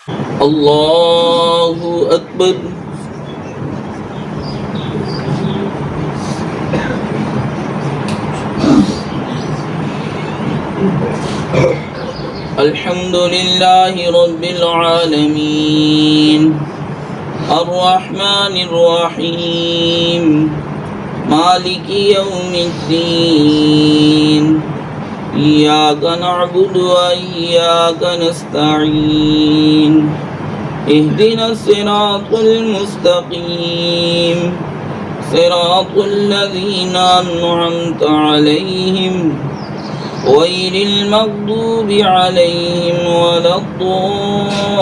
الله أكبر. الحمد لله رب العالمين الرحمن الرحيم مالك يوم الدين إياك نعبد وإياك نستعين اهدنا الصراط المستقيم صراط الذين أنعمت عليهم غير المغضوب عليهم ولا الضالين.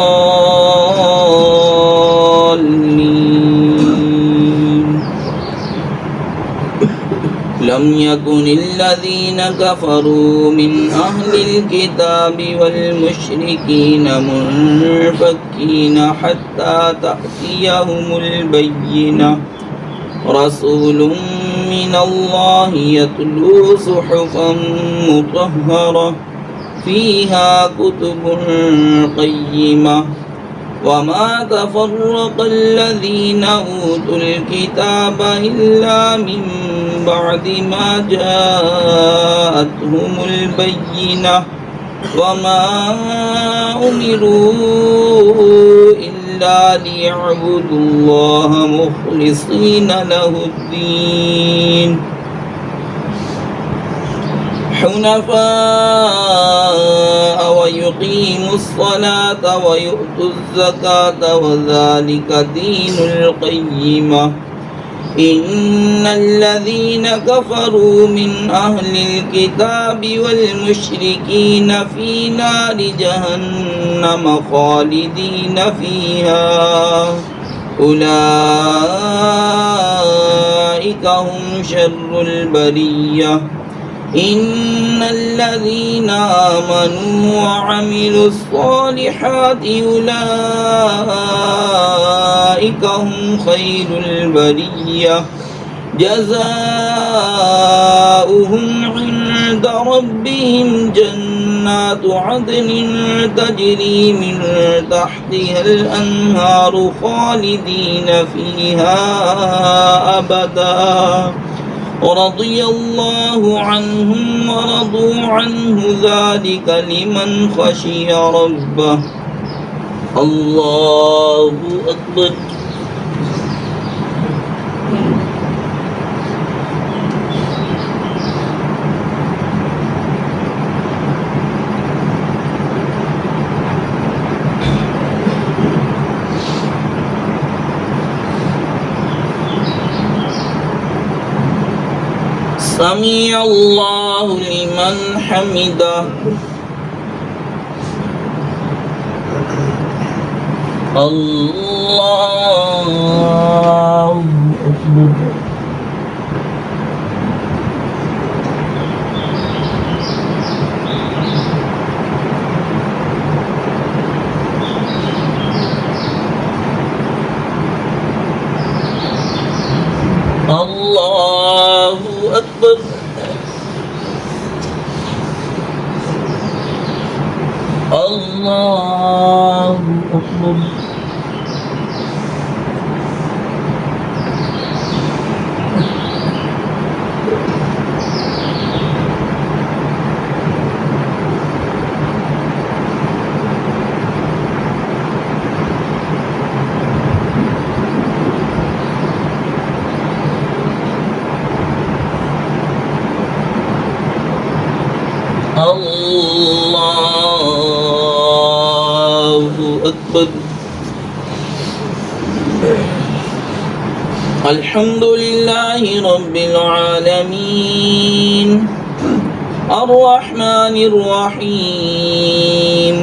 لم يكن الذين كفروا من أهل الكتاب والمشركين منفكين حتى تأتيهم البينة رسول من الله يتلو صحفا مطهرة فيها كتب قيمة وما تفرق الذين أوتوا الكتاب إلا من بعد ما جاءتهم البينة وما أمروا إلا ليعبدوا الله مخلصين له الدين حنفاء ويقيموا الصلاة ويؤتوا الزكاة وذلك دين القيمة إن الذين كفروا من أهل الكتاب والمشركين في نار جهنم خالدين فيها أولئك هم شر البرية إن الذين آمنوا وعملوا الصالحات أولئك هم خير البرية جزاؤهم عند ربهم جنات عدن تجري من تحتها الأنهار خالدين فيها أبدا رضي الله عنهم ورضوا عنه ذلك لمن خشي ربه. الله أكبر. سمع الله لمن حمده. الله أكبر. الله أكبر. الله أكبر. الله أكبر. الحمد لله رب العالمين الرحمن الرحيم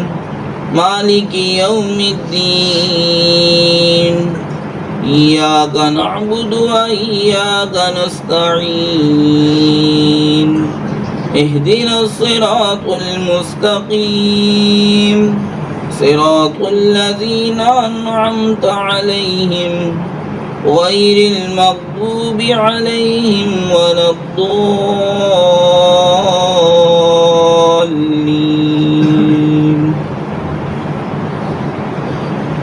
مالك يوم الدين إياك نعبد وإياك نستعين اهدنا الصراط المستقيم صراط الذين أنعمت عليهم غير المغضوب عليهم ولا الضالين.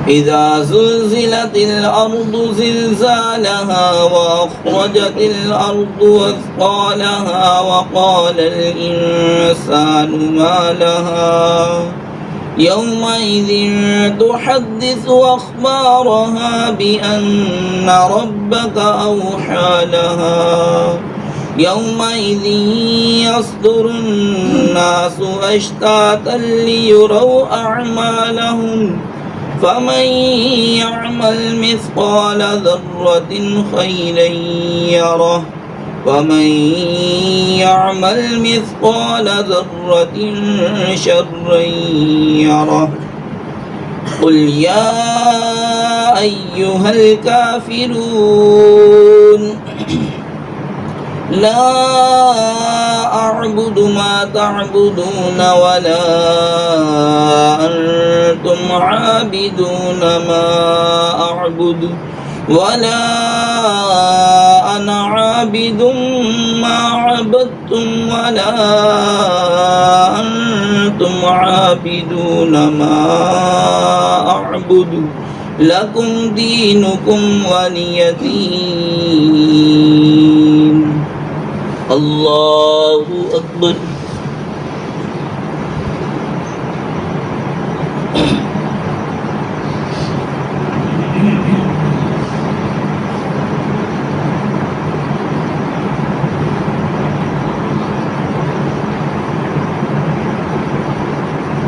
إذا زلزلت الأرض زلزالها وأخرجت الأرض أثقالها وقال الإنسان ما لها يومئذ تحدث أخبارها بأن ربك أوحى لها يومئذ يصدر الناس أشتاتا ليروا أعمالهم فمن يعمل مثقال ذرة خيرا يره ومن يعمل مثقال ذرة شرا يره قل يا أيها الكافرون لا أعبد ما تعبدون ولا أنتم عابدون ما أعبد ولا أنا عابد ما عبدتم ولا أنتم عابدون ما أعبد لكم دينكم ولي دين الله أكبر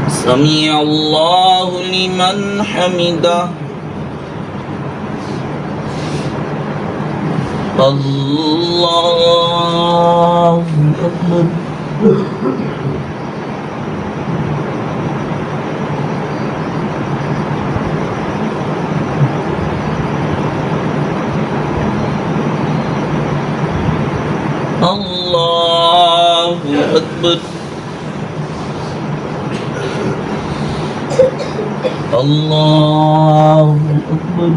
سمع الله لمن حمده الله أكبر الله أكبر الله أكبر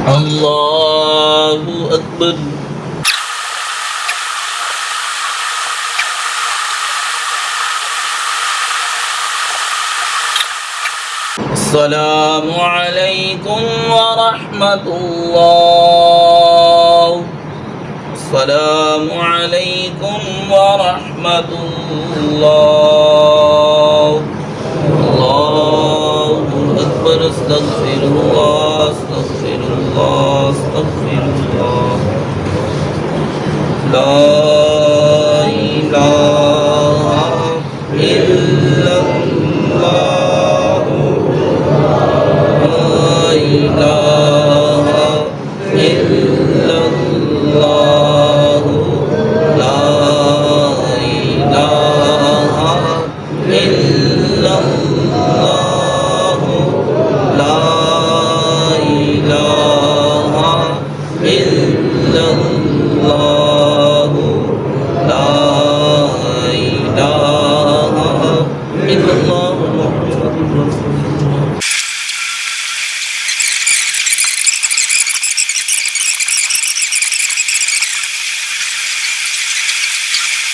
الله أكبر السلام عليكم ورحمة الله السلام عليكم ورحمة الله الله أكبر استغفر الله استغفر الله استغفر الله لا إله إلا الله لا إله إلا الله لا إله إلا الله لا إله إلا الله لا إله إلا الله محمد رسول الله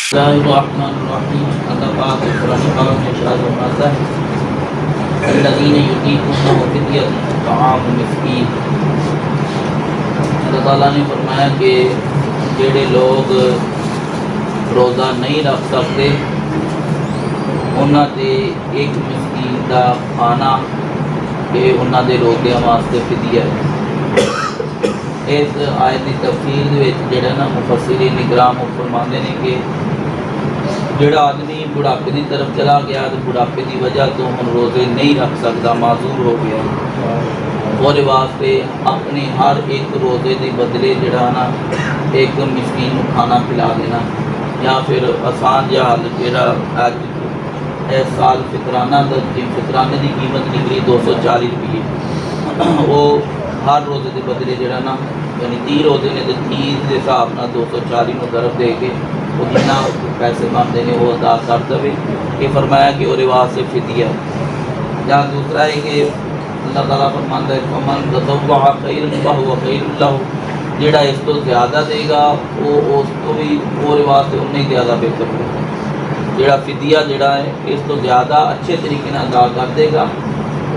الله الرحمن الرحيم अल्लाह पाक कुरान पाक में इरशाद फरमाता है الذين يطيقونه فدية طعام مسकीन अल्लाह ताला ने फरमाया कि जेड़े लोग रोज़ा नहीं रख सकते उन्हां दे एक मिस्कीन का खाना ये उन्हां दे रोज़ियां वास्ते फिदिया है। इस आयत की तफसीर जेड़ा ना मुफस्सिरीन इकराम फरमाते हैं कि जोड़ा आदमी बुढ़ापे की तरफ चला गया तो बुढ़ापे की वजह तो हम रोज़े नहीं रख सकता, माजूर हो गया, और वास्ते अपने हर एक रोज़े के बदले जोड़ा ना एक मिस्कीन को खाना खिला देना, या फिर आसान जहा हल जोड़ा अज इस साल फितराना फितराने की कीमत निकली 240 रुपये, वो हर रोज़े के बदले जोड़ा ना यानी 30 रोज़े ने तो 30 के हिसाब न 240 में तरफ दे के वो जितना पैसे बनते हैं वो अदा कर दे। ये फरमाया कि वो वास्ते फिदिया या दूसरा है कि अल्लाह ताला फरमाता है फमन तज़व्वअ खैरन फहुव खैरुन लहू, जिहड़ा इस तो ज़्यादा देगा वो उस तो भी पूरे वास्ते उन्ने ही ज़्यादा बेहतर होगा। जिहड़ा फिदिया जिहड़ा है इस तो ज़्यादा अच्छे तरीके नाल अदा कर देगा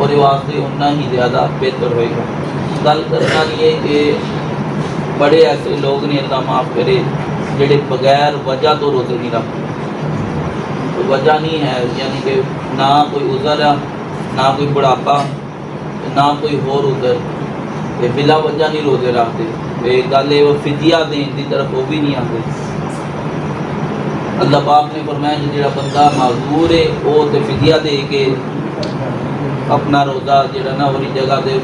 और वास्ते उन्ना ही ज़्यादा बेहतर होएगा। गल करना ये कि बड़े ऐसे लोग ने, अल्लाह माफ़ करे, जिहड़े बगैर वजह तो रोज़े नहीं रखते। तो वजह नहीं है, यानी कि ना कोई उज़र है, ना कोई बुढ़ापा, ना कोई होर उज़र, ते बिला वजह नहीं रोज़े रखते। ते गल वो फिदिया देने की तरफ वो भी नहीं आते। अल्लाह पाक ने फरमाया कि जिहड़ा बंदा माजूर है वो तो फिदिया दे के अपना रोज़ा जिहड़ा ना वही जगह दे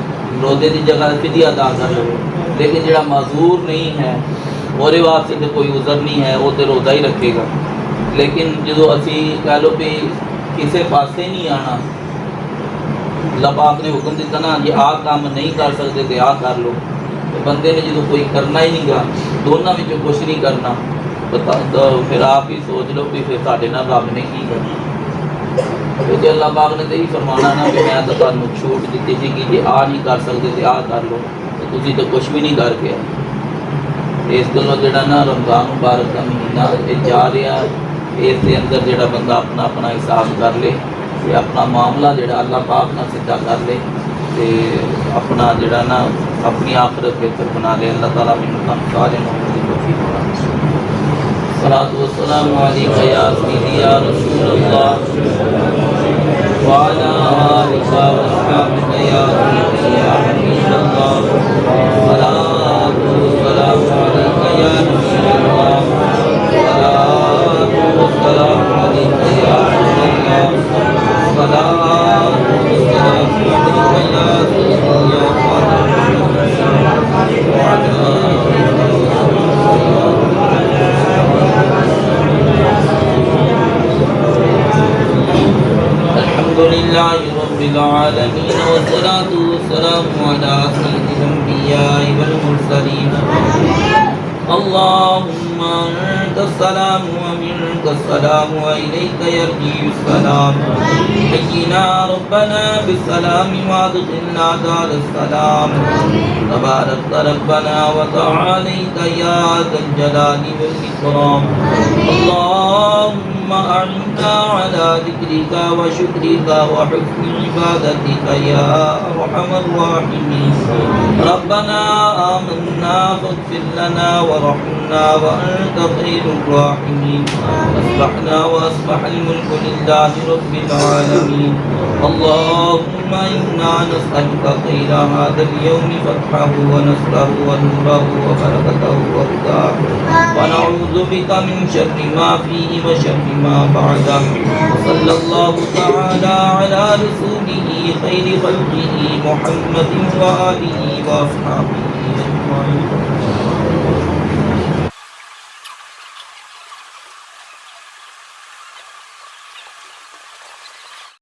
रोज़े की जगह फिदिया अदा कर लो। लेकिन जिहड़ा माजूर नहीं है और वास्ते तो कोई उज़र नहीं है, वो तो रोज़ा ही रखेगा। लेकिन जो असी कह लो भी किसी पासे नहीं आना, अल्लाह पाक ने हुक्म दिता ना जी आ काम नहीं कर सकते तो आ कर लो, तो बंदे ने जो कोई करना ही नहीं गा, दोनों में कुछ नहीं करना, तो फिर आप ही सोच लो कि फिर साढ़े नाल रब ने की करना। क्योंकि अल्लाह पाक ने तो यही फरमाना ना कि मैं तो तुहानू छूट दी थी कि जे आ नहीं कर सकते तो आ कर लो, तो तुसी तो कुछ भी नहीं करके आए। इस गलों जो ना रमज़ान मुबारक का महीना जा रहा, इसके अंदर जो बंदा अपना अपना हिसाब कर ले, तो अपना मामला जो अल्लाह पाक ना सीधा कर ले, तो अपना जो ना अपनी आखिरत बेहतर बना ले। अल्लाह ताला मैनूं तुहानूं सारे मोहम्मद दी तौफीक बना। सलातु वस्सलामु अलैका या सय्यदी या रसूलल्लाह व अला आलिका व अस्हाबिका या सय्यदी या हबीबल्लाह। सलातु वस्सलामु अलैका या रसूलल्लाह सलातु वस्सलामु अलैका या रसूलल्लाह। सलातु वस्सलामु अलैका या सय्यदी या अल्हम्दुलिल्लाहि रब्बिल आलमीन वस्सलातु वस्सलामु अला सय्यिदिल अंबियाइ वल मुरसलीन। अल्लाहुम्मा अंतस्सलाम व मिनकस्सलाम व इलैका यर्जिउस्सलाम। हय्यिना रब्बना बिस्सलाम व अदखिलना दारस्सलाम। तबारक रब्बना व तआलैता या ज़ल जलाली वल इकराम। अल्लाहुम्मा अ'इन्ना अला ज़िक्रिका व शुक्रिका व हुस्नि इबादतिका या अरहमर राहिमीन। रब्बना आमन्ना फ़ाग़फ़िर लना वरहमना व अन्ता ख़ैरुर राहिमीन। अस्बहना व अस्बहल मुल्कु लिल्लाहि रब्बिल आलमीन। अल्लाहुम्मा इन्ना नस्अलुका ख़ैरा हाज़ल यौमि फ़तहहु व नस्रहु व नूरहु व बरकतहु व हुदाहु व नऊज़ु बिका मिन शर्रि मा फ़ीहि व शर्रि मा बअदहु। सल्लल्लाहु तआला अला रसूलिही खैरि ख़ल्क़िही मुहम्मदिन व आलिही व अस्हाबिही अजमईन।